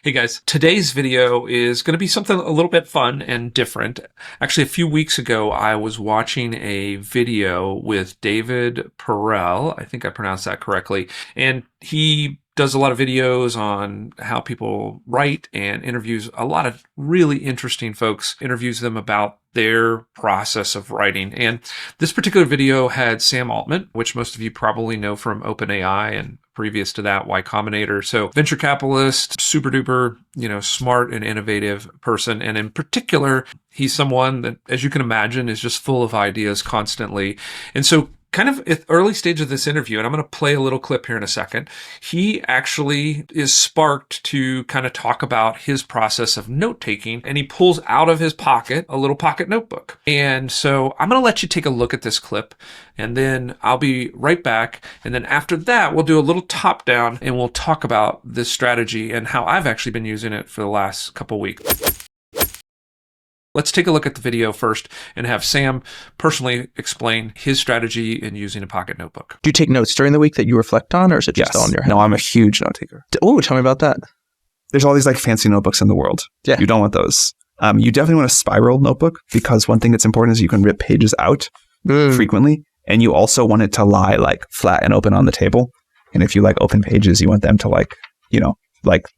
Hey guys, today's video is going to be something a little bit fun and different. Actually, a few weeks ago, I was watching a video with David Perel. I think I pronounced that correctly. And he does a lot of videos on how people write and interviews a lot of really interesting folks, interviews them about their process of writing. And this particular video had Sam Altman, which most of you probably know from OpenAI, and previous to that, Combinator. So venture capitalist, super duper, smart and innovative person. And in particular, he's someone that, as you can imagine, is just full of ideas constantly. And so kind of at the early stage of this interview, and I'm going to play a little clip here in a second, he actually is sparked to kind of talk about his process of note-taking, and he pulls out of his pocket a little pocket notebook. And so I'm going to let you take a look at this clip, and then I'll be right back. And then after that, we'll do a little top-down, and we'll talk about this strategy and how I've actually been using it for the last couple weeks. Let's take a look at the video first and have Sam personally explain his strategy in using a pocket notebook. Do you take notes during the week that you reflect on, or is it just all in your head? No, I'm a huge note taker. Oh, tell me about that. There's all these like fancy notebooks in the world. Yeah. You don't want those. You definitely want a spiral notebook, because one thing that's important is you can rip pages out frequently, and you also want it to lie like flat and open on the table. And if you like open pages, you want them to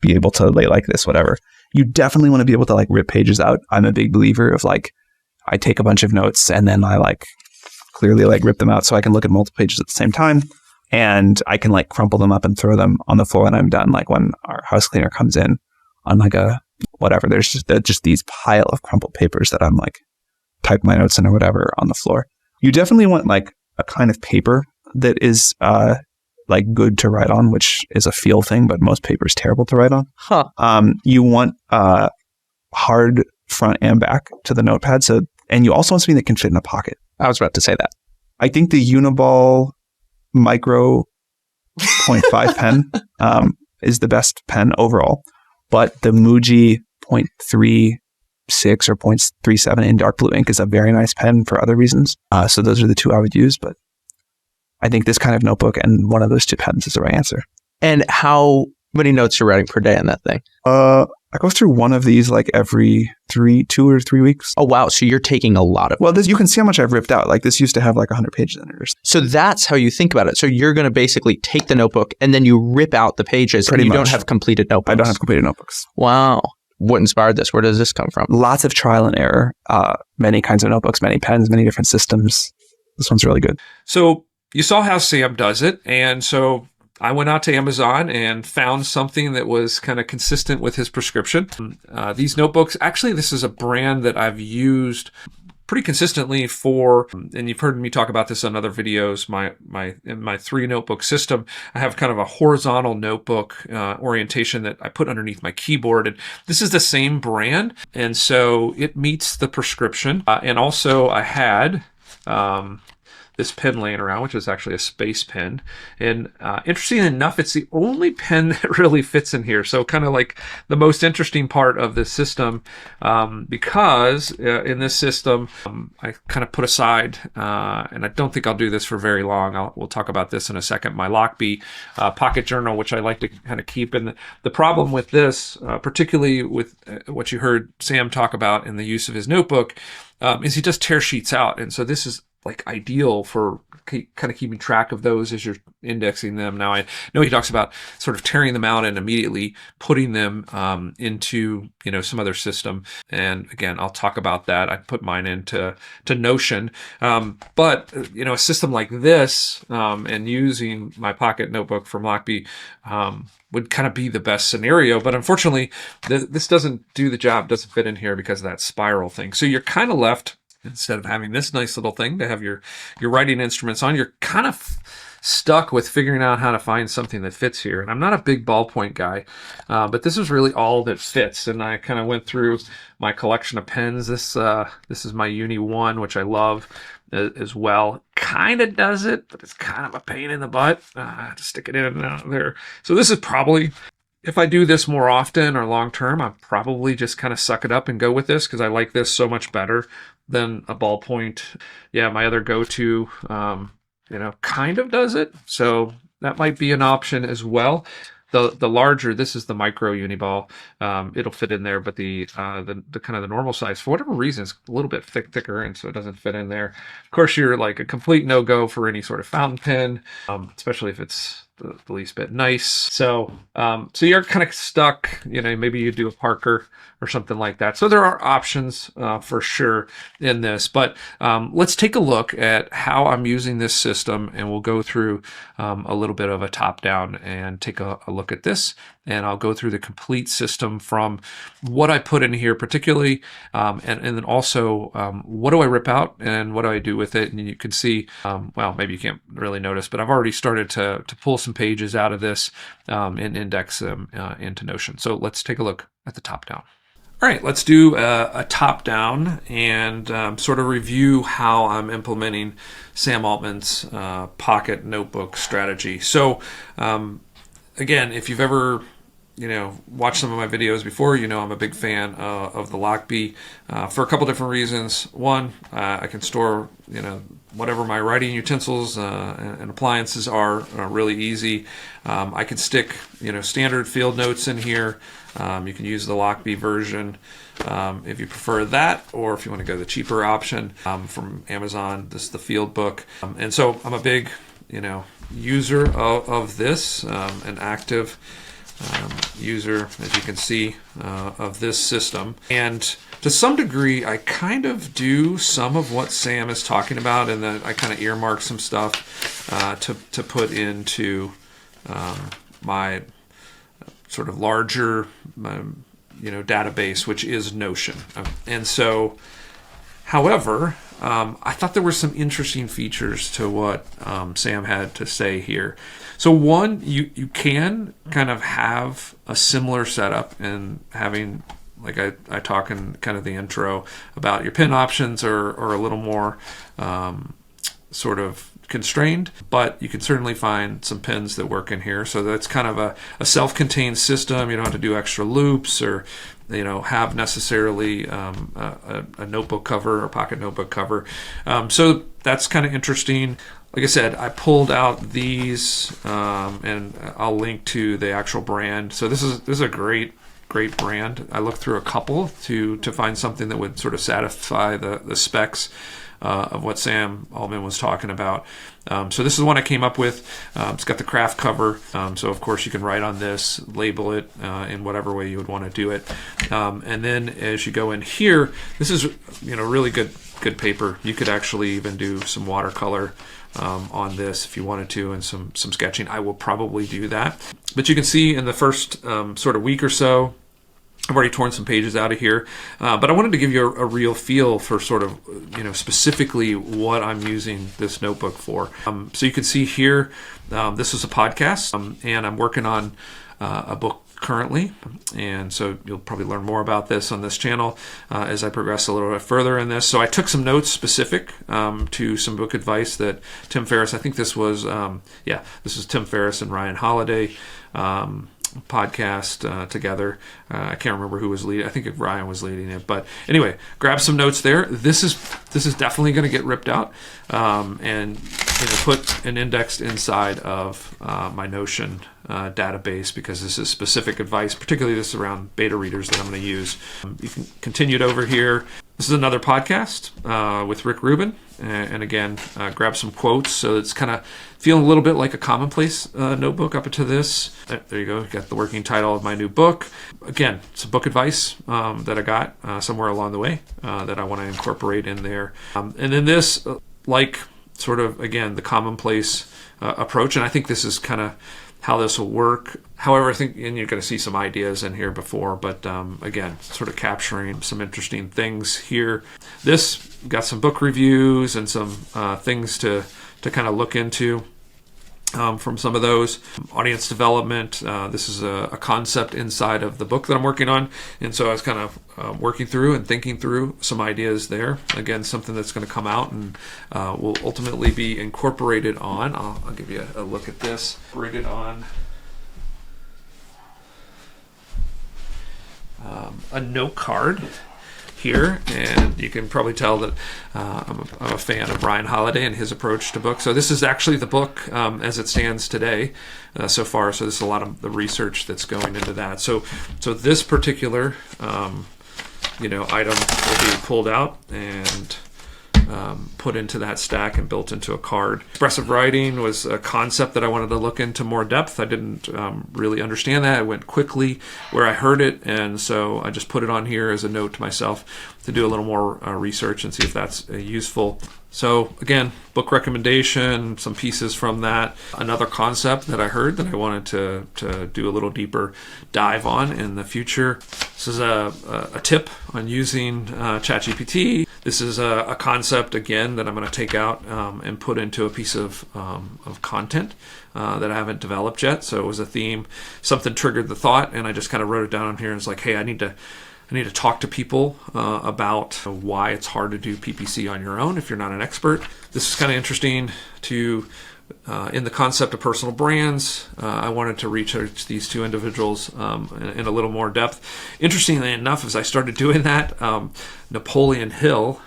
be able to lay like this, whatever. You definitely want to be able to like rip pages out. I'm a big believer of I take a bunch of notes and then I clearly rip them out so I can look at multiple pages at the same time, and I can crumple them up and throw them on the floor when I'm done. Like when our house cleaner comes in on a whatever, there's just these pile of crumpled papers that I'm type my notes in or whatever on the floor. You definitely want a kind of paper that is good to write on, which is a feel thing, but most paper is terrible to write on. You want hard front and back to the notepad. And you also want something that can fit in a pocket. I was about to say that. I think the Uniball Micro 0.5 pen is the best pen overall, but the Muji 0.36 or 0.37 in dark blue ink is a very nice pen for other reasons. So those are the two I would use, but I think this kind of notebook and one of those two pens is the right answer. And how many notes you're writing per day on that thing? I go through one of these every 2 or 3 weeks. Oh, wow. So you're taking a lot of... Well, you can see how much I've ripped out. This used to have 100 pages in it. So that's how you think about it. So you're going to basically take the notebook and then you rip out the pages. Pretty and you much. Don't have completed notebooks. I don't have completed notebooks. Wow. What inspired this? Where does this come from? Lots of trial and error. Many kinds of notebooks, many pens, many different systems. This one's really good. So you saw how Sam does it, and so I went out to Amazon and found something that was kind of consistent with his prescription. These notebooks, actually, this is a brand that I've used pretty consistently for, and you've heard me talk about this on other videos, in my 3 notebook system. I have kind of a horizontal notebook orientation that I put underneath my keyboard, and this is the same brand, and so it meets the prescription. And also I had this pen laying around, which is actually a space pen. And interesting enough, it's the only pen that really fits in here. So kind of the most interesting part of this system, because in this system, I kind of put aside, and I don't think I'll do this for very long. We'll talk about this in a second, my Lockbee pocket journal, which I like to kind of keep. And the problem with this, particularly with what you heard Sam talk about in the use of his notebook, is he just tears sheets out. And so this is ideal for kind of keeping track of those as you're indexing them. Now, I know he talks about sort of tearing them out and immediately putting them into some other system. And again, I'll talk about that. I put mine into Notion. But a system like this and using my pocket notebook from Lockbee would kind of be the best scenario. But unfortunately, this doesn't do the job, doesn't fit in here because of that spiral thing. So you're kind of left, instead of having this nice little thing to have your writing instruments on, you're kind of stuck with figuring out how to find something that fits here. And I'm not a big ballpoint guy, but this is really all that fits. And I kind of went through my collection of pens. This is my Uni 1, which I love as well. Kind of does it, but it's kind of a pain in the butt to stick it in and out there. So this is probably... If I do this more often or long term, I'll probably just kind of suck it up and go with this, because I like this so much better than a ballpoint. Yeah, my other go-to, kind of does it. So that might be an option as well. the larger, this is the micro Uniball. It'll fit in there, but the kind of the normal size, for whatever reason, is a little bit thicker, and so it doesn't fit in there. Of course, you're like a complete no-go for any sort of fountain pen, especially if it's the least bit nice. So you're kind of stuck. Maybe you do a Parker or something like that. So there are options for sure in this. But let's take a look at how I'm using this system, and we'll go through a little bit of a top-down and take a look at this. And I'll go through the complete system from what I put in here particularly, and then also what do I rip out and what do I do with it. And you can see, well, maybe you can't really notice, but I've already started to pull some pages out of this and index them into Notion. So let's take a look at the top-down. All right, let's do a top-down and sort of review how I'm implementing Sam Altman's Pocket Notebook strategy. So again, if you've ever watched some of my videos before, I'm a big fan of the Lockbee for a couple different reasons. One, I can store whatever my writing utensils and appliances are really easy. I can stick standard field notes in here. You can use the Lockbee version if you prefer that, or if you want to go the cheaper option from Amazon. This is the field book, and so I'm a big user of this, an active user, as you can see, of this system. And to some degree, I kind of do some of what Sam is talking about, and then I kind of earmark some stuff to put into my sort of larger database, which is Notion. And so, however, I thought there were some interesting features to what Sam had to say here. So one, you can kind of have a similar setup, and having, like I talk in kind of the intro about your pen options are a little more sort of constrained, but you can certainly find some pens that work in here. So that's kind of a self-contained system. You don't have to do extra loops or have necessarily a notebook cover or pocket notebook cover. So that's kind of interesting. Like I said, I pulled out these, and I'll link to the actual brand. So this is a great brand. I looked through a couple to find something that would sort of satisfy the specs of what Sam Altman was talking about. So this is the one I came up with. It's got the craft cover, so of course you can write on this, label it in whatever way you would want to do it. And then as you go in here, this is really good paper. You could actually even do some watercolor on this if you wanted to, and some sketching. I will probably do that. But you can see in the first sort of week or so, I've already torn some pages out of here, but I wanted to give you a real feel for sort of, specifically what I'm using this notebook for. So you can see here, this is a podcast, and I'm working on a book currently, and so you'll probably learn more about this on this channel as I progress a little bit further in this. So I took some notes specific to some book advice that Tim Ferriss, I think this was, this is Tim Ferriss and Ryan Holiday podcast together. I can't remember who was leading. I think Ryan was leading it, but anyway, grab some notes there. This is definitely going to get ripped out and put and indexed inside of my Notion database, because this is specific advice, particularly this around beta readers that I'm going to use. You can continue it over here. This is another podcast with Rick Rubin, and again, grab some quotes. So it's kind of feeling a little bit like a commonplace notebook up to this. There you go. You got the working title of my new book. Again, some book advice that I got somewhere along the way that I want to incorporate in there. And then this, like sort of, again, the commonplace approach. And I think this is kind of how this will work. However, I think, and you're going to see some ideas in here before, but again, sort of capturing some interesting things here. This got some book reviews and some things to kind of look into from some of those. Audience development. This is a concept inside of the book that I'm working on. And so I was kind of working through and thinking through some ideas there. Again, something that's going to come out and will ultimately be incorporated on. I'll give you a look at this. Incorporated on a note card here, and you can probably tell that I'm a fan of Ryan Holiday and his approach to books. So this is actually the book as it stands today so far. So this is a lot of the research that's going into that. So this particular item will be pulled out and put into that stack and built into a card. Expressive writing was a concept that I wanted to look into more depth. I didn't really understand that. I went quickly where I heard it, and so I just put it on here as a note to myself to do a little more research and see if that's useful. So again, book recommendation, some pieces from that. Another concept that I heard that I wanted to do a little deeper dive on in the future. This is a tip on using ChatGPT. This is a concept, again, that I'm going to take out and put into a piece of content that I haven't developed yet. So it was a theme, something triggered the thought, and I just kind of wrote it down on here. And it's like, hey, I need to talk to people about why it's hard to do PPC on your own if you're not an expert. This is kind of interesting to, in the concept of personal brands. I wanted to research these two individuals in a little more depth. Interestingly enough, as I started doing that, Napoleon Hill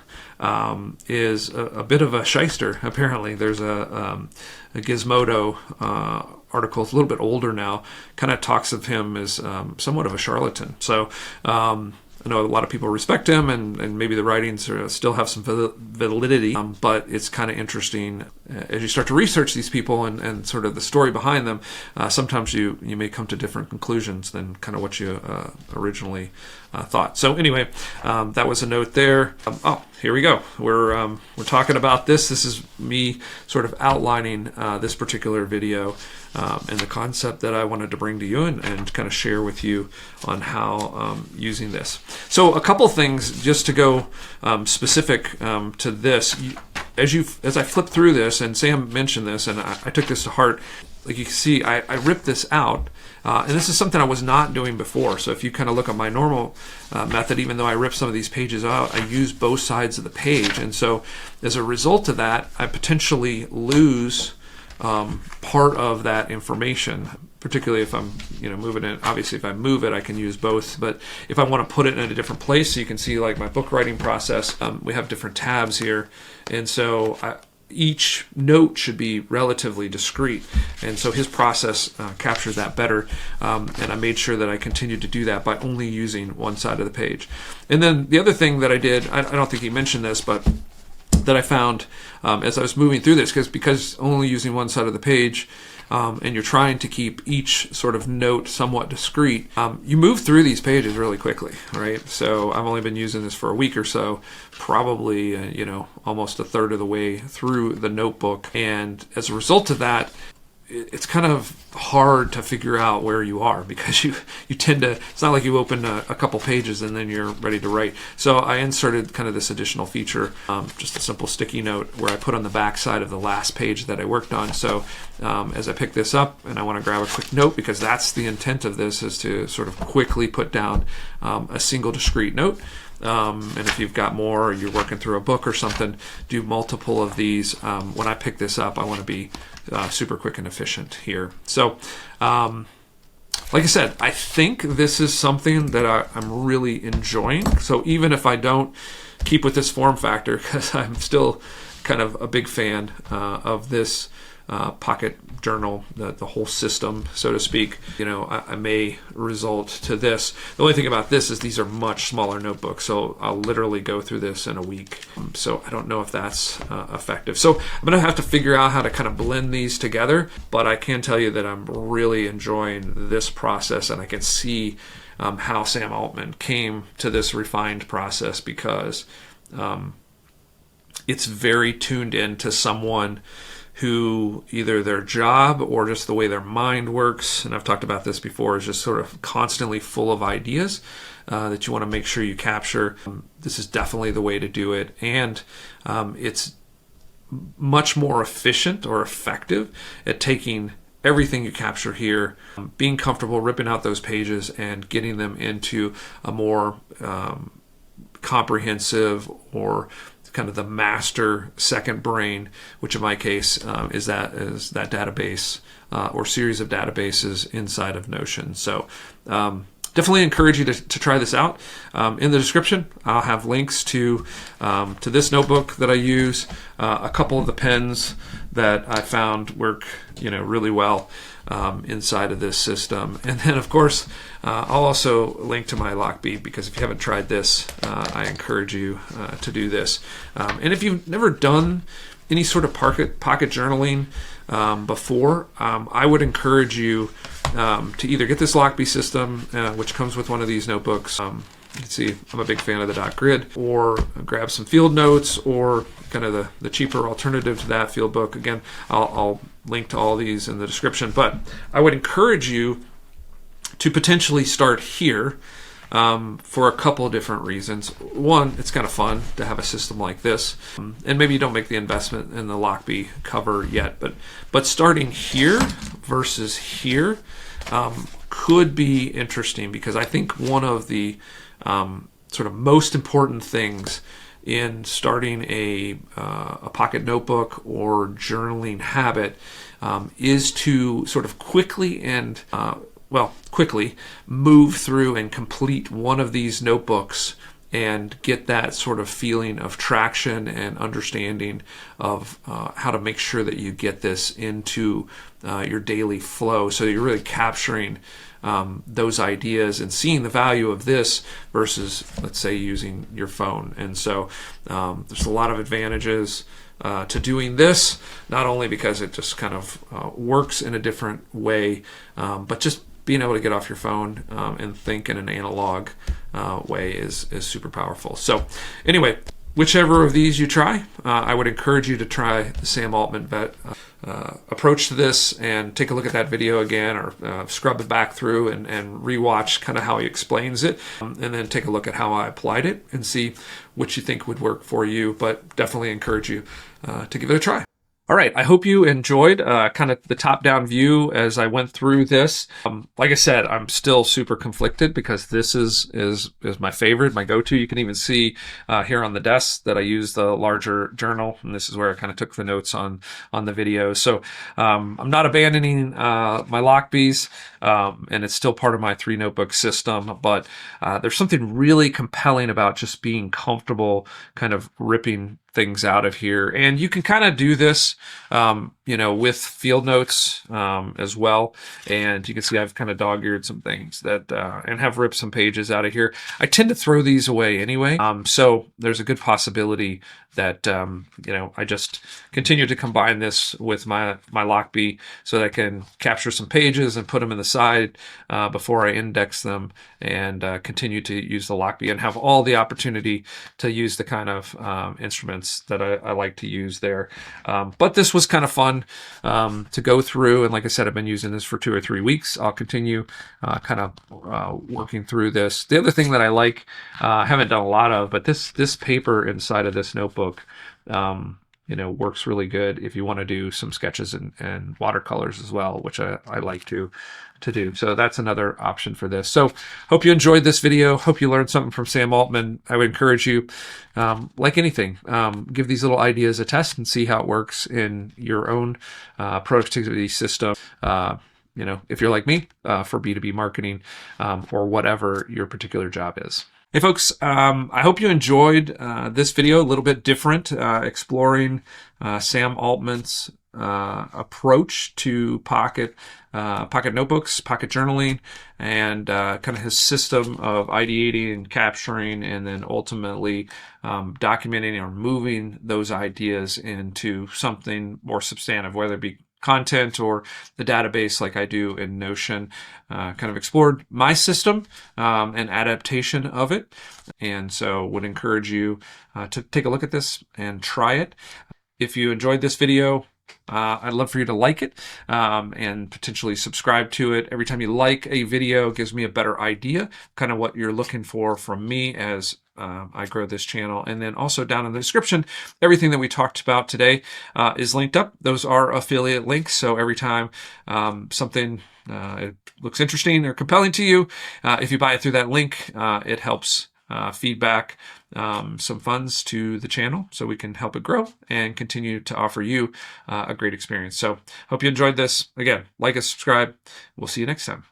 is a bit of a shyster, apparently. There's a Gizmodo article, it's a little bit older now, kind of talks of him as somewhat of a charlatan. So I know a lot of people respect him, and maybe the writings still have some validity, but it's kind of interesting as you start to research these people and sort of the story behind them. Sometimes you may come to different conclusions than kind of what you originally thought. So anyway, that was a note there. Here we go. We're talking about this. This is me sort of outlining this particular video and the concept that I wanted to bring to you and kind of share with you on how using this. So a couple things just to go specific to this. As I flip through this, and Sam mentioned this, and I took this to heart. Like you can see, I ripped this out, and this is something I was not doing before. So if you kind of look at my normal method, even though I ripped some of these pages out, I use both sides of the page. And so as a result of that, I potentially lose part of that information, particularly if I'm moving it. Obviously, if I move it, I can use both. But if I want to put it in a different place, so you can see like my book writing process, we have different tabs here. And so each note should be relatively discrete, and so his process captures that better, and I made sure that I continued to do that by only using one side of the page. And then the other thing that I did, I don't think he mentioned this, but that I found as I was moving through this, because only using one side of the page, and you're trying to keep each sort of note somewhat discrete, you move through these pages really quickly, right? So I've only been using this for a week or so, probably almost a third of the way through the notebook, and as a result of that, it's kind of hard to figure out where you are, because you tend to, it's not like you open a couple pages and then you're ready to write. So I inserted kind of this additional feature, just a simple sticky note where I put on the back side of the last page that I worked on. So as I pick this up and I want to grab a quick note, because that's the intent of this, is to sort of quickly put down a single discrete note. And if you've got more, or you're working through a book or something, do multiple of these. When I pick this up, I want to be super quick and efficient here. So, like I said, I think this is something that I'm really enjoying. So even if I don't keep with this form factor, because I'm still kind of a big fan of this pocket journal, the whole system, so to speak, I may result to this. The only thing about this is these are much smaller notebooks, so I'll literally go through this in a week. So I don't know if that's effective. So I'm going to have to figure out how to kind of blend these together, but I can tell you that I'm really enjoying this process, and I can see how Sam Altman came to this refined process, because it's very tuned in to someone who either their job or just the way their mind works, and I've talked about this before, is just sort of constantly full of ideas that you want to make sure you capture. This is definitely the way to do it, and it's much more efficient or effective at taking everything you capture here, being comfortable ripping out those pages and getting them into a more comprehensive, or kind of the master second brain, which in my case is that database or series of databases inside of Notion. So definitely encourage you to try this out. In the description, I'll have links to this notebook that I use, a couple of the pens that I found work, really well inside of this system, and then of course I'll also link to my Lockbee, because if you haven't tried this, I encourage you to do this. And if you've never done any sort of pocket journaling before, I would encourage you to either get this Lockbee system, which comes with one of these notebooks. You can see I'm a big fan of the dot grid, or grab some field notes, or kind of the cheaper alternative to that, field book. Again, I'll link to all these in the description, but I would encourage you to potentially start here for a couple of different reasons. One, it's kind of fun to have a system like this, and maybe you don't make the investment in the Lockbee cover yet, but starting here versus here could be interesting, because I think one of the sort of most important things in starting a pocket notebook or journaling habit is to sort of quickly move through and complete one of these notebooks and get that sort of feeling of traction and understanding of how to make sure that you get this into your daily flow, so you're really capturing those ideas and seeing the value of this versus, let's say, using your phone. And so there's a lot of advantages to doing this, not only because it just kind of works in a different way, but just being able to get off your phone and think in an analog way is super powerful. So anyway, whichever of these you try, I would encourage you to try the Sam Altman approach to this, and take a look at that video again, or scrub it back through and rewatch kind of how he explains it, and then take a look at how I applied it and see which you think would work for you. But definitely encourage you to give it a try. All right, I hope you enjoyed kind of the top-down view as I went through this. Like I said, I'm still super conflicted, because this is my favorite, my go-to. You can even see here on the desk that I use the larger journal, and this is where I kind of took the notes on the video. So I'm not abandoning my Lockbees, and it's still part of my 3-notebook system, but there's something really compelling about just being comfortable kind of ripping things out of here. And you can kind of do this, with field notes as well. And you can see I've kind of dog-eared some things that, and have ripped some pages out of here. I tend to throw these away anyway. So there's a good possibility that, I just continue to combine this with my Lockbee, so that I can capture some pages and put them in the side before I index them, and continue to use the Lockbee and have all the opportunity to use the kind of instruments that I like to use there. But this was kind of fun to go through, and like I said, I've been using this for 2 or 3 weeks. I'll continue kind of working through this. The other thing that I like, I haven't done a lot of, but this paper inside of this notebook works really good if you want to do some sketches and watercolors as well, which I like to do. So that's another option for this. So hope you enjoyed this video. Hope you learned something from Sam Altman. I would encourage you, like anything, give these little ideas a test and see how it works in your own productivity system. If you're like me, for B2B marketing, or whatever your particular job is. Hey folks, I hope you enjoyed this video, a little bit different, exploring Sam Altman's approach to pocket notebooks, pocket journaling, and kind of his system of ideating and capturing, and then ultimately documenting or moving those ideas into something more substantive, whether it be content or the database like I do in Notion. Kind of explored my system and adaptation of it, and so would encourage you to take a look at this and try it. If you enjoyed this video, I'd love for you to like it and potentially subscribe to it. Every time you like a video, it gives me a better idea kind of what you're looking for from me as I grow this channel. And then also down in the description, everything that we talked about today is linked up. Those are affiliate links. So every time something it looks interesting or compelling to you, if you buy it through that link, it helps feedback some funds to the channel so we can help it grow and continue to offer you a great experience. So hope you enjoyed this. Again, like and subscribe. We'll see you next time.